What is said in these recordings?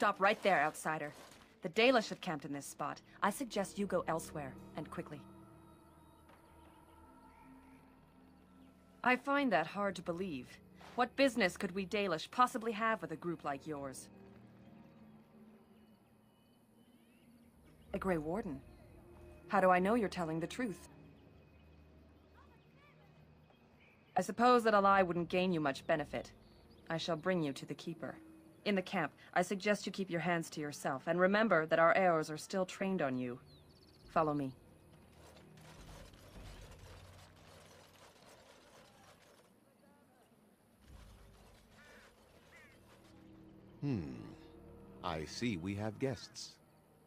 Stop right there, outsider. The Dalish have camped in this spot. I suggest you go elsewhere, and quickly. I find that hard to believe. What business could we Dalish possibly have with a group like yours? A Grey Warden? How do I know you're telling the truth? I suppose that a lie wouldn't gain you much benefit. I shall bring you to the Keeper. In the camp, I suggest you keep your hands to yourself, and remember that our arrows are still trained on you. Follow me. I see we have guests.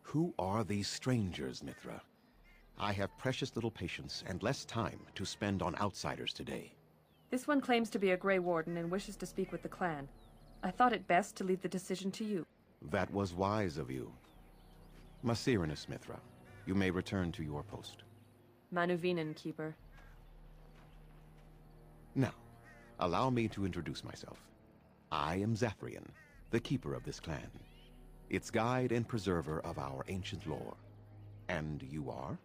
Who are these strangers, Mithra? I have precious little patience and less time to spend on outsiders today. This one claims to be a Grey Warden and wishes to speak with the clan. I thought it best to leave the decision to you. That was wise of you. Masirinus, Mithra, you may return to your post. Manuvinen, Keeper. Now, allow me to introduce myself. I am Zafrian, the keeper of this clan, its guide and preserver of our ancient lore. And you are?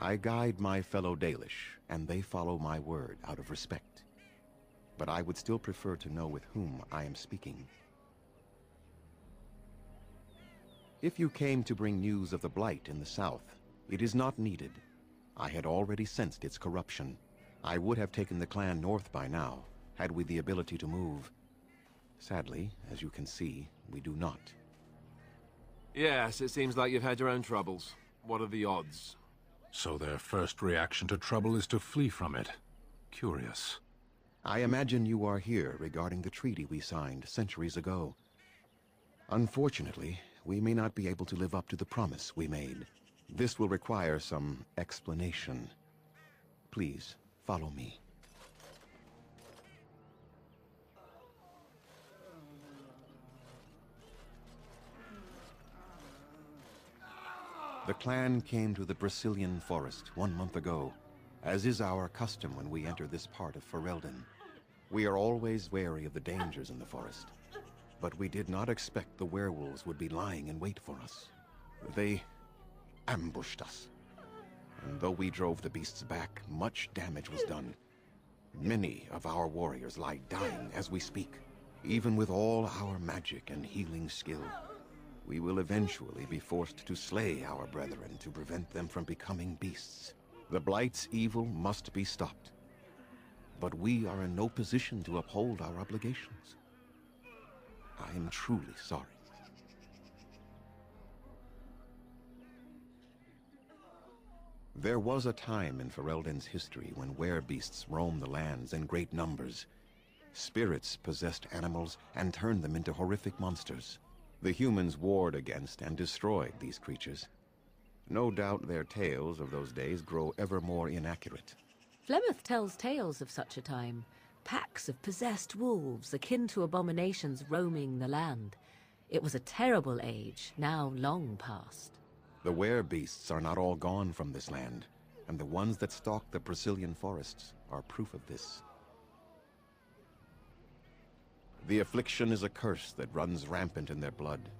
I guide my fellow Dalish, and they follow my word out of respect. But I would still prefer to know with whom I am speaking. If you came to bring news of the Blight in the south, it is not needed. I had already sensed its corruption. I would have taken the clan north by now, had we the ability to move. Sadly, as you can see, we do not. Yes, it seems like you've had your own troubles. What are the odds? So their first reaction to trouble is to flee from it. Curious. I imagine you are here regarding the treaty we signed centuries ago. Unfortunately, we may not be able to live up to the promise we made. This will require some explanation. Please, follow me. The clan came to the Brazilian forest 1 month ago, as is our custom when we enter this part of Ferelden. We are always wary of the dangers in the forest, but we did not expect the werewolves would be lying in wait for us. They ambushed us, and though we drove the beasts back, much damage was done. Many of our warriors lie dying as we speak. Even with all our magic and healing skill, we will eventually be forced to slay our brethren to prevent them from becoming beasts. The Blight's evil must be stopped, but we are in no position to uphold our obligations. I am truly sorry. There was a time in Ferelden's history when werebeasts roamed the lands in great numbers. Spirits possessed animals and turned them into horrific monsters. The humans warred against and destroyed these creatures. No doubt their tales of those days grow ever more inaccurate. Flemeth tells tales of such a time. Packs of possessed wolves, akin to abominations roaming the land. It was a terrible age, now long past. The werebeasts are not all gone from this land, and the ones that stalk the Brazilian forests are proof of this. The affliction is a curse that runs rampant in their blood,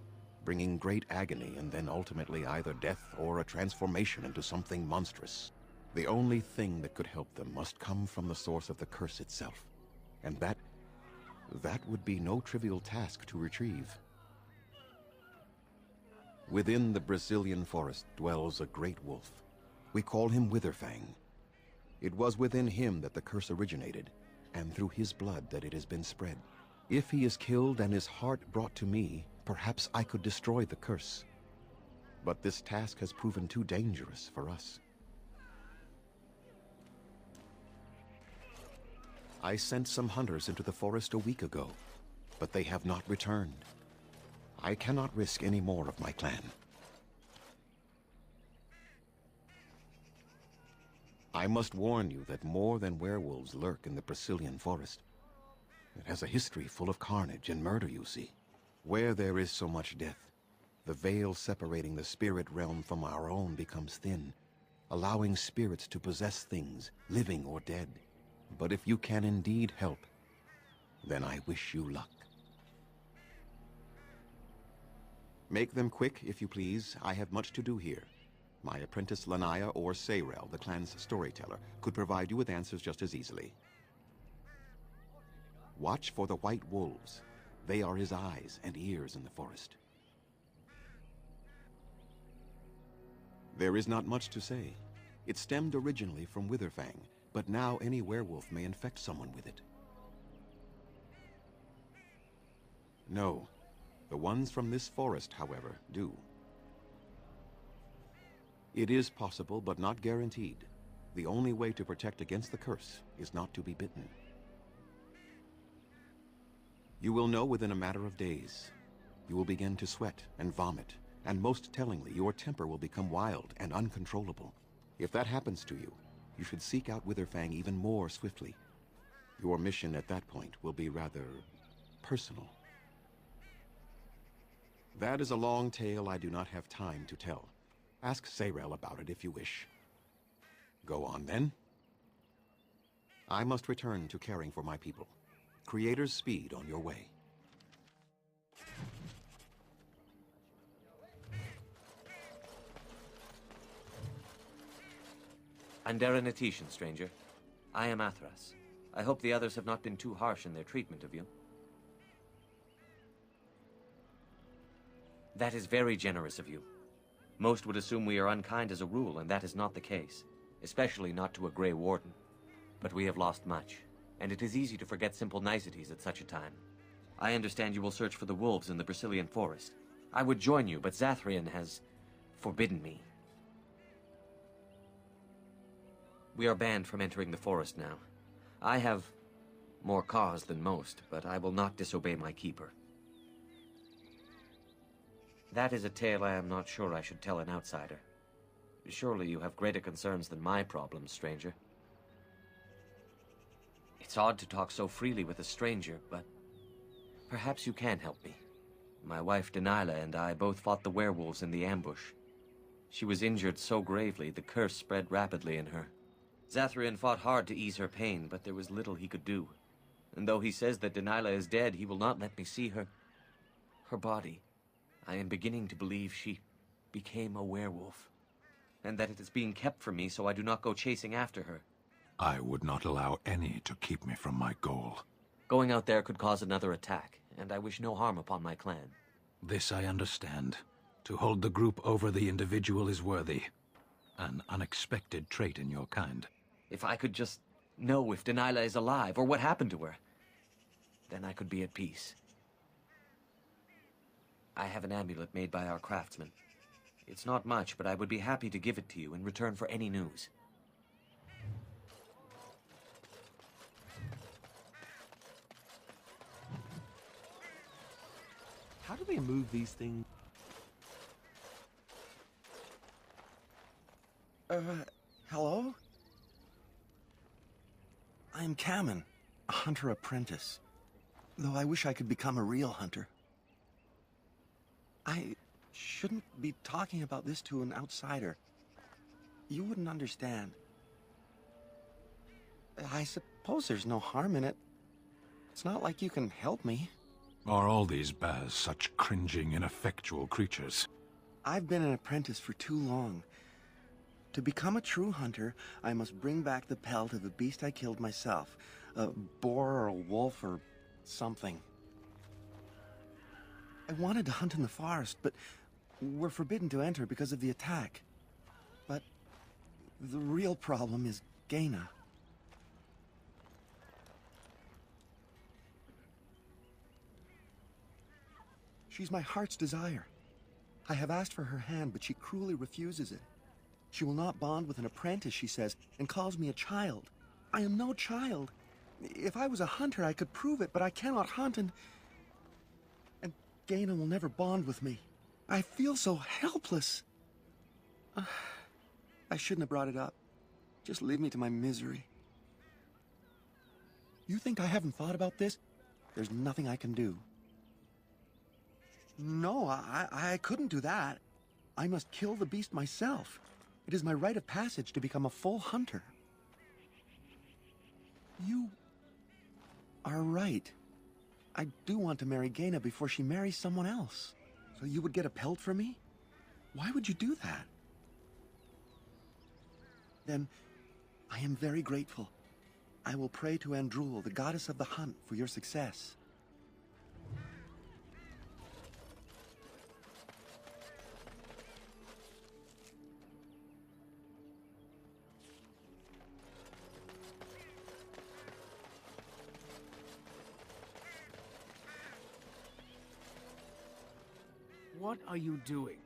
bringing great agony and then ultimately either death or a transformation into something monstrous. The only thing that could help them must come from the source of the curse itself, and that would be no trivial task to retrieve. Within the Brazilian forest dwells a great wolf. We call him Witherfang. It was within him that the curse originated, and through his blood that it has been spread. If he is killed and his heart brought to me, perhaps I could destroy the curse. But this task has proven too dangerous for us. I sent some hunters into the forest a week ago, but they have not returned. I cannot risk any more of my clan. I must warn you that more than werewolves lurk in the Brazilian forest. It has a history full of carnage and murder, you see. Where there is so much death, the veil separating the spirit realm from our own becomes thin, allowing spirits to possess things, living or dead. But if you can indeed help, Then I wish you luck. Make them quick, if you please. I have much to do here. My apprentice Lanaya or Sayrel, the clan's storyteller, could provide you with answers just as easily. Watch for the white wolves. They are his eyes and ears in the forest. There is not much to say. It stemmed originally from Witherfang, but now any werewolf may infect someone with it. No. The ones from this forest, however, do. It is possible, but not guaranteed. The only way to protect against the curse is not to be bitten. You will know within a matter of days. You will begin to sweat and vomit, and most tellingly, your temper will become wild and uncontrollable. If that happens to you, you should seek out Witherfang even more swiftly. Your mission at that point will be rather personal. That is a long tale I do not have time to tell. Ask Sayrel about it if you wish. Go on, then. I must return to caring for my people. Creator's speed on your way. Anderanetishan, stranger. I am Athras. I hope the others have not been too harsh in their treatment of you. That is very generous of you. Most would assume we are unkind as a rule, and that is not the case. Especially not to a Grey Warden. But we have lost much, and it is easy to forget simple niceties at such a time. I understand you will search for the wolves in the Brazilian forest. I would join you, but Zathrian has forbidden me. We are banned from entering the forest now. I have more cause than most, but I will not disobey my keeper. That is a tale I am not sure I should tell an outsider. Surely you have greater concerns than my problems, stranger. It's odd to talk so freely with a stranger, but perhaps you can help me. My wife Dalish and I both fought the werewolves in the ambush. She was injured so gravely, the curse spread rapidly in her. Zathrian fought hard to ease her pain, but there was little he could do. And though he says that Dalish is dead, he will not let me see her body. I am beginning to believe she became a werewolf, and that it is being kept from me so I do not go chasing after her. I would not allow any to keep me from my goal. Going out there could cause another attack, and I wish no harm upon my clan. This I understand. To hold the group over the individual is worthy. An unexpected trait in your kind. If I could just know if Dalish is alive, or what happened to her, then I could be at peace. I have an amulet made by our craftsman. It's not much, but I would be happy to give it to you in return for any news. How do they move these things? Hello? I am Kamen, a hunter apprentice. Though I wish I could become a real hunter. I shouldn't be talking about this to an outsider. You wouldn't understand. I suppose there's no harm in it. It's not like you can help me. Are all these Baz such cringing, ineffectual creatures? I've been an apprentice for too long. To become a true hunter, I must bring back the pelt of a beast I killed myself. A boar or a wolf or something. I wanted to hunt in the forest, but we're forbidden to enter because of the attack. But the real problem is Gaina. She's my heart's desire. I have asked for her hand, but she cruelly refuses it. She will not bond with an apprentice, she says, and calls me a child. I am no child. If I was a hunter, I could prove it, but I cannot hunt, and Gaina will never bond with me. I feel so helpless. I shouldn't have brought it up. Just leave me to my misery. You think I haven't thought about this? There's nothing I can do. No, I couldn't do that. I must kill the beast myself. It is my rite of passage to become a full hunter. You are right. I do want to marry Gaina before she marries someone else. So you would get a pelt for me? Why would you do that? Then, I am very grateful. I will pray to Andrul, the goddess of the hunt, for your success. What are you doing?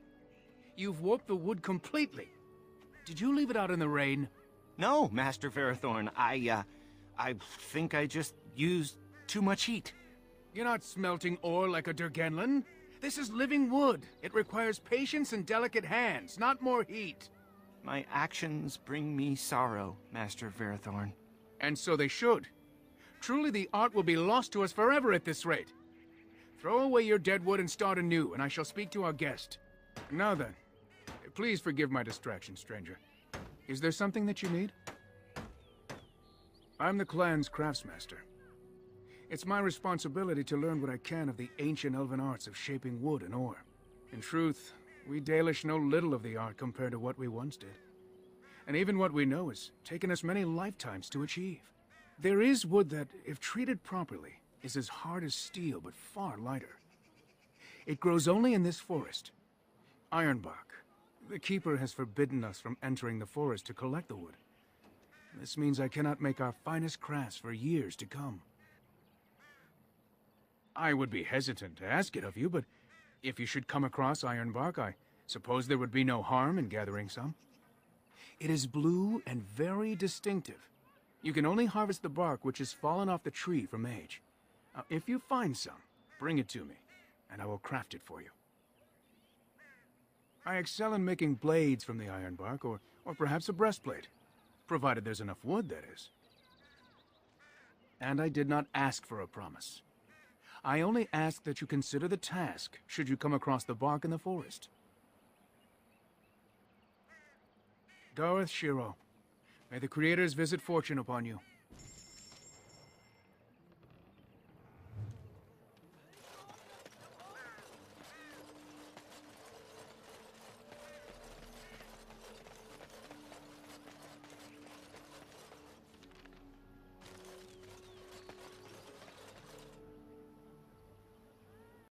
You've warped the wood completely. Did you leave it out in the rain? No, Master Ferrothorn. I think I just used too much heat. You're not smelting ore like a Durgenlin. This is living wood. It requires patience and delicate hands, not more heat. My actions bring me sorrow, Master Ferrothorn. And so they should. Truly the art will be lost to us forever at this rate. Throw away your dead wood and start anew, and I shall speak to our guest. Now then, please forgive my distraction, stranger. Is there something that you need? I'm the clan's craftsmaster. It's my responsibility to learn what I can of the ancient elven arts of shaping wood and ore. In truth, we Dalish know little of the art compared to what we once did. And even what we know has taken us many lifetimes to achieve. There is wood that, if treated properly, is as hard as steel but far lighter. It grows only in this forest. Ironbark. The Keeper has forbidden us from entering the forest to collect the wood. This means I cannot make our finest crafts for years to come. I would be hesitant to ask it of you, but if you should come across ironbark, I suppose there would be no harm in gathering some. It is blue and very distinctive. You can only harvest the bark which has fallen off the tree from age. Now, if you find some, bring it to me, and I will craft it for you. I excel in making blades from the ironbark, or perhaps a breastplate, provided there's enough wood, that is. And I did not ask for a promise. I only ask that you consider the task, should you come across the bark in the forest. Dareth Shiro, may the Creator's visit fortune upon you.